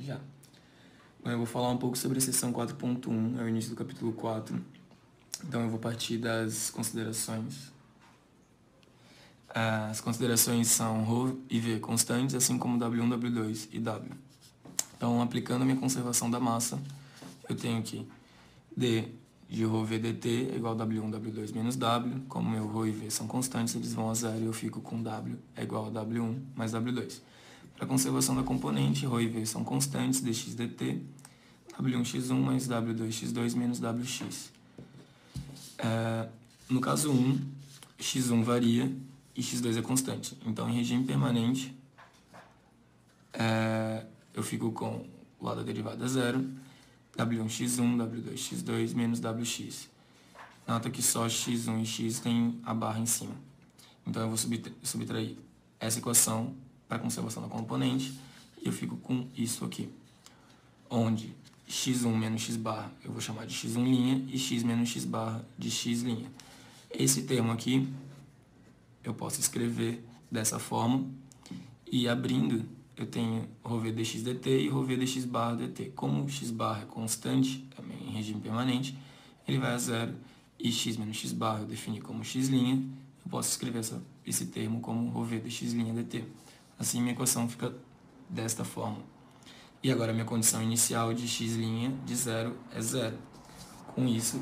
Já. Bom, eu vou falar um pouco sobre a seção 4.1, é o início do capítulo 4. Então eu vou partir das considerações. As considerações são ρ e v constantes, assim como W1, W2 e W. Então, aplicando a minha conservação da massa, eu tenho que d de ρv dt é igual a W1, W2 menos W. Como meu ρ e v são constantes, eles vão a zero e eu fico com W é igual a W1 mais W2. Para a conservação da componente, ρ e v são constantes, dx dt, W1x1 mais W2x2 menos WX. No caso 1, x1 varia e x2 é constante. Então, em regime permanente, eu fico com o lado da derivada zero, W1x1, W2x2 menos WX. Nota que só x1 e x tem a barra em cima. Então, eu vou subtrair essa equação para a conservação da componente e eu fico com isso aqui, onde x1 menos x barra eu vou chamar de x1' e x menos x barra de x'. Esse termo aqui eu posso escrever dessa forma e abrindo eu tenho ρv dx dt e ρv dx barra dt. Como x barra é constante, também em regime permanente, ele vai a zero e x menos x barra eu defini como x', eu posso escrever esse termo como ρv dx' dt. Assim minha equação fica desta forma. E agora a minha condição inicial de x' de zero é zero. Com isso...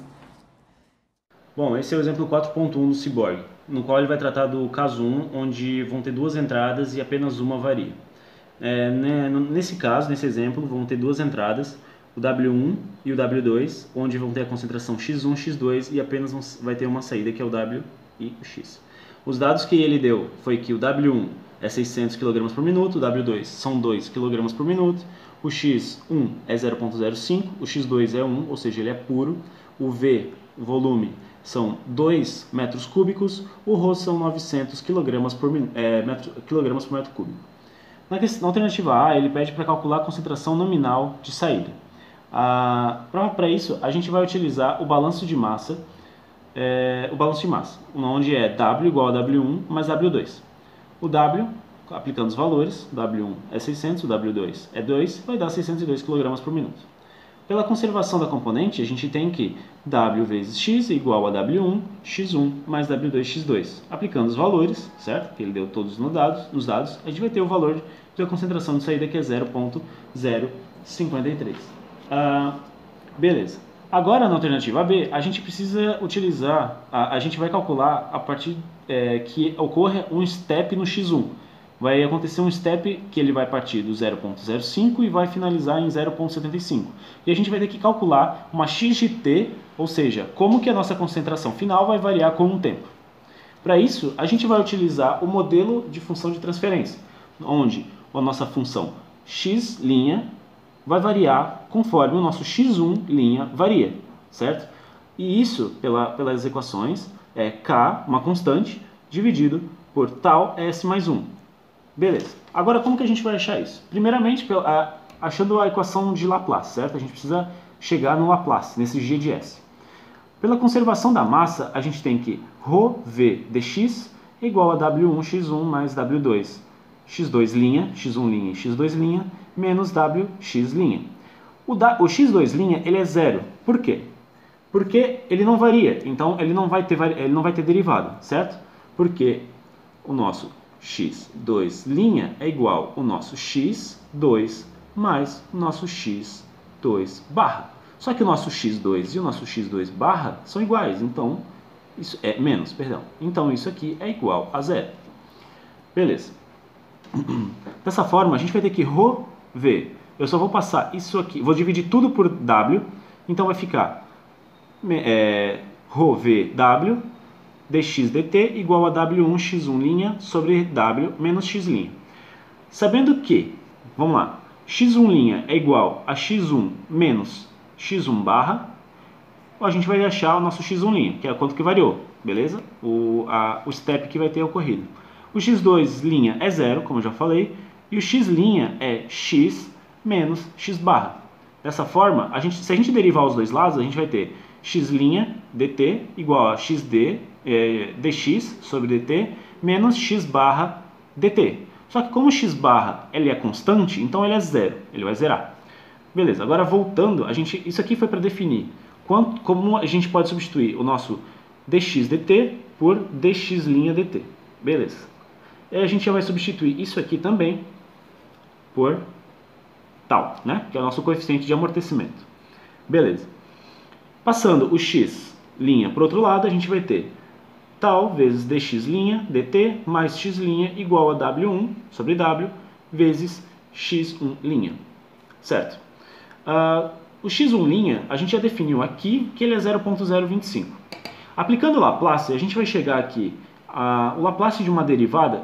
Bom, esse é o exemplo 4.1 do Cyborg, no qual ele vai tratar do caso 1, onde vão ter duas entradas e apenas uma varia. Nesse caso, nesse exemplo, vão ter duas entradas, o W1 e o W2, onde vão ter a concentração x1, x2 e apenas vai ter uma saída, que é o W e o x. Os dados que ele deu foi que o W1 é 600 kg por minuto, o W2 são 2 kg por minuto, o x1 é 0,05, o x2 é 1, ou seja, ele é puro, o V, o volume, são 2 metros cúbicos, o ρ são 900 kg por metro cúbico. Na alternativa A, ele pede para calcular a concentração nominal de saída. Para isso, a gente vai utilizar o balanço de massa, onde é W igual a W1 mais W2. O W, aplicando os valores, W1 é 600, o W2 é 2, vai dar 602 kg por minuto. Pela conservação da componente, a gente tem que W vezes x é igual a W1, x1 mais W2, x2. Aplicando os valores, certo? Que ele deu todos nos dados, a gente vai ter o valor da concentração de saída, que é 0,053. Beleza. Agora, na alternativa B, a gente precisa utilizar, a gente vai calcular a partir que ocorra um step no x1. Vai acontecer um step que ele vai partir do 0,05 e vai finalizar em 0,75. E a gente vai ter que calcular uma x de t, ou seja, como que a nossa concentração final vai variar com o tempo. Para isso, a gente vai utilizar o modelo de função de transferência, onde a nossa função x' vai variar conforme o nosso x1' varia, certo? E isso, pelas equações, é k, uma constante, dividido por tal s mais 1. Beleza. Agora, como que a gente vai achar isso? Primeiramente, achando a equação de Laplace, certo? A gente precisa chegar no Laplace, nesse g de s. Pela conservação da massa, a gente tem que ρv dx é igual a W1 x1 mais W2 x2', x1' e x2' menos WX'. O x2' ele é zero. Por quê? Porque ele não varia, então ele não vai ter derivada, certo? Porque o nosso x2' é igual ao nosso x2 mais o nosso x2 barra. Só que o nosso x2 e o nosso x2 barra são iguais, então isso é menos, perdão. Então isso aqui é igual a zero. Beleza. Dessa forma, a gente vai ter que ρv. Eu só vou passar isso aqui, vou dividir tudo por w, então vai ficar ρv w dx dt igual a W1 x1' sobre W menos x'. Sabendo que, vamos lá, x1' é igual a x1 menos x1 barra, a gente vai achar o nosso x1', que é quanto que variou, beleza? O step que vai ter ocorrido. O x2' é zero, como eu já falei, e o x' é x menos x barra. Dessa forma, se a gente derivar os dois lados, a gente vai ter x' dt igual a xd dx sobre dt menos x barra dt. Só que como o x barra ele é constante, então ele é zero, ele vai zerar. Beleza, agora voltando, isso aqui foi para definir como a gente pode substituir o nosso dx dt por dx' dt. Beleza. E a gente já vai substituir isso aqui também por tal, né? Que é o nosso coeficiente de amortecimento. Beleza. Passando o x' para o outro lado, a gente vai ter tal vezes dx' dt mais x' igual a w1 sobre w vezes x1'. Certo? O x1' a gente já definiu aqui que ele é 0.025. Aplicando o Laplace, a gente vai chegar aqui, o Laplace de uma derivada,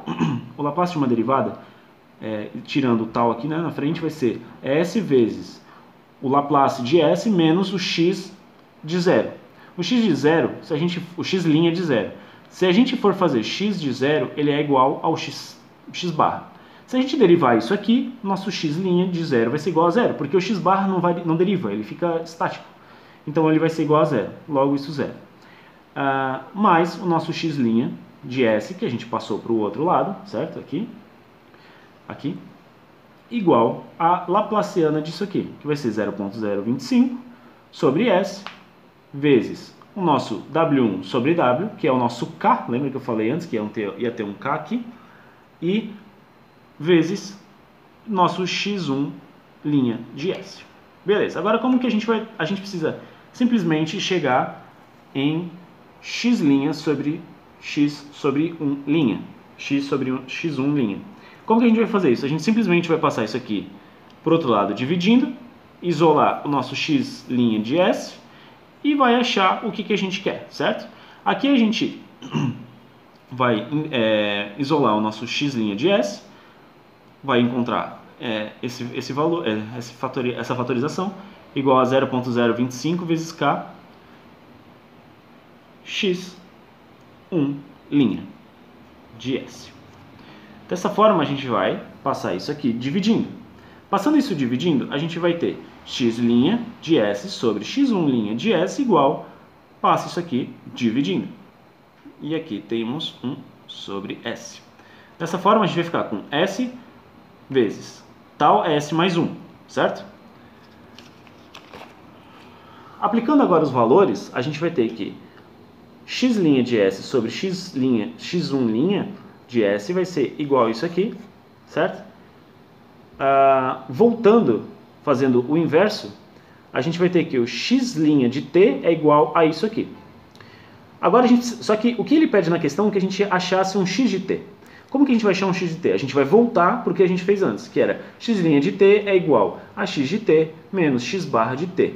tirando o tal aqui, né, na frente, vai ser s vezes o Laplace de s menos o x de zero. O x de zero, o x' de zero. Se a gente for fazer x de zero, ele é igual ao x barra. Se a gente derivar isso aqui, nosso x' de zero vai ser igual a zero, porque o x barra não deriva, ele fica estático. Então ele vai ser igual a zero, logo isso zero. Mais o nosso x' de s, que a gente passou para o outro lado, certo? Aqui, igual a laplaciana disso aqui, que vai ser 0.025 sobre s, vezes o nosso w1 sobre w, que é o nosso k, lembra que eu falei antes que ia ter um k aqui, e vezes nosso x1' de s. Beleza, agora como que a gente precisa simplesmente chegar em x' sobre x sobre 1', x sobre x1'. Como que a gente vai fazer isso? A gente simplesmente vai passar isso aqui para o outro lado dividindo, isolar o nosso x' de s e vai achar o que a gente quer, certo? Aqui a gente vai isolar o nosso x' de s, vai encontrar esse valor, essa fatorização, igual a 0.025 vezes k x1' de s. Dessa forma a gente vai passar isso aqui dividindo. Passando isso dividindo, a gente vai ter x' de s sobre x1' de s igual, passa isso aqui dividindo. E aqui temos 1 sobre s. Dessa forma a gente vai ficar com s vezes tal s mais 1, certo? Aplicando agora os valores, a gente vai ter que x' de s sobre x1' de s vai ser igual a isso aqui, certo? Voltando, fazendo o inverso, a gente vai ter que o x' de t é igual a isso aqui. Agora só que o que ele pede na questão é que a gente achasse um x de t. Como que a gente vai achar um x de t? A gente vai voltar para o que a gente fez antes, que era x' de t é igual a x de t menos x barra de t,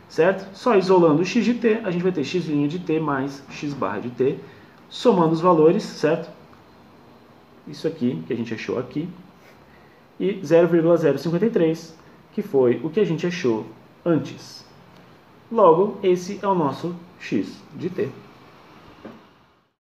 certo? Só isolando o x de t, a gente vai ter x' de t mais x barra de t, somando os valores, certo? Isso aqui, que a gente achou aqui, e 0,053, que foi o que a gente achou antes. Logo, esse é o nosso x de t.